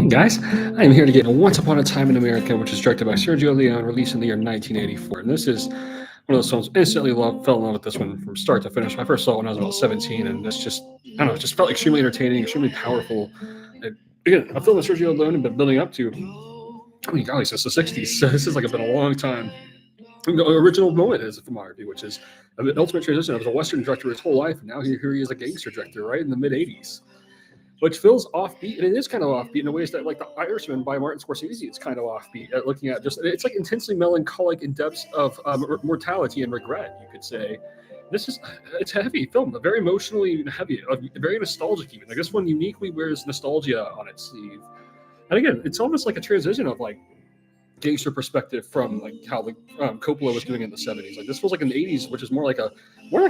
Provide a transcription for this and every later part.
Guys, I am here to get Once Upon a Time in America, which is directed by Sergio Leone, released in the year 1984. And this is one of those films, instantly fell in love with this one from start to finish. I first saw it when I was about 17, and this just, I don't know, it just felt extremely entertaining, extremely powerful. And again, a film that Sergio Leone had been building up to, I mean, golly, since the 60s. So this has been a long time. The original moment is a filmography, which is an ultimate transition. I was a Western director his whole life, and now here he is a gangster director, right in the mid 80s, which feels offbeat, and it is kind of offbeat in ways that, like The Irishman by Martin Scorsese, it's kind of offbeat at looking at just it's like intensely melancholic in depths of mortality and regret, you could say. It's a heavy film, very emotionally heavy, very nostalgic even. Like this one uniquely wears nostalgia on its sleeve, and again, it's almost like a transition of like gangster perspective from like how Coppola was doing it in the 70s. Like this feels like in the 80s, which is more like a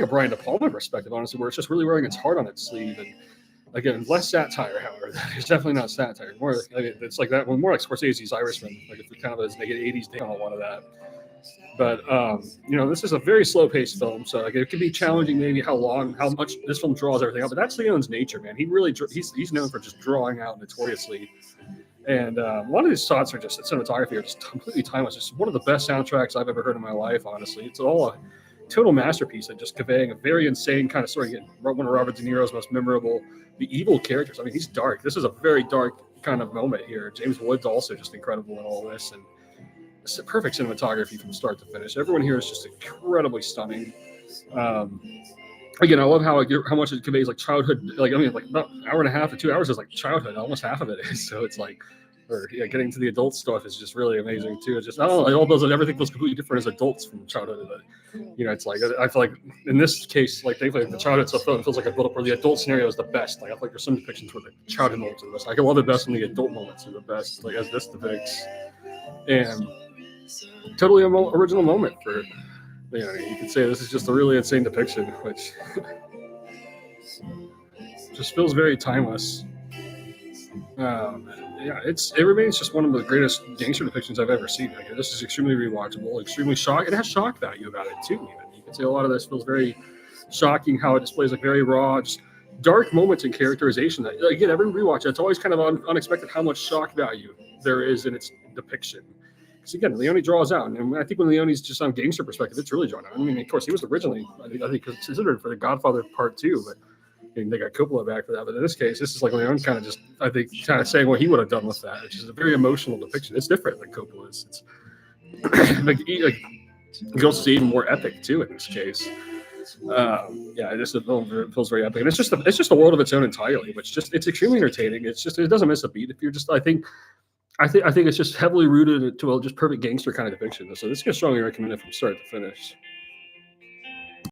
Brian De Palma perspective, honestly, where it's just really wearing its heart on its sleeve. And again, less satire, however. It's definitely not satire. More, I mean, it's like that one, more like Scorsese's Irishman. Like if we kind of as negative 80s take on a lot of that. But this is a very slow-paced film, so like it can be challenging maybe how much this film draws everything out. But that's Leone's nature, man. He's known for just drawing out notoriously. And a lot of these shots are just cinematography are just completely timeless. It's one of the best soundtracks I've ever heard in my life. Honestly, it's all a total masterpiece at just conveying a very insane kind of story. Again, one of Robert De Niro's most memorable, the evil characters. I mean, he's dark. This is a very dark kind of moment here. James Woods also just incredible in all this, and it's a perfect cinematography from start to finish. Everyone here is just incredibly stunning. Again, I love how much it conveys like childhood. Like I mean, like about an hour and a half to 2 hours is like childhood. Almost half of it is. So it's like, getting to the adult stuff is just really amazing too. It's just everything feels completely different as adults from childhood. It's like I feel like in this case, like thankfully the childhood stuff feels like a build up where the adult scenario is the best. Like I feel like there's some depictions where the childhood moments are the best. Like I love it best when the adult moments are the best. Like as this depicts, and totally original moment for. You could say this is just a really insane depiction, which just feels very timeless. It remains just one of the greatest gangster depictions I've ever seen. Like, this is extremely rewatchable, extremely shock. It has shock value about it too. Even you can say a lot of this feels very shocking. How it displays like very raw, just dark moments in characterization. That again, every rewatch, it's always kind of unexpected how much shock value there is in its depiction. Because again, Leone draws out, and I think when Leone's just on gangster perspective, it's really drawn out. I mean, of course, he was originally, I think considered for The Godfather Part 2, but they got Coppola back for that. But in this case, this is like Leone kind of just, I think, kind of saying what he would have done with that, which is a very emotional depiction. It's different than Coppola's. It's you can also see even more epic too in this case. This film feels very epic, and it's just a world of its own entirely. Which it's extremely entertaining. It doesn't miss a beat. If you're just, I think it's just heavily rooted to a just perfect gangster kind of depiction. So this is strongly recommended from start to finish.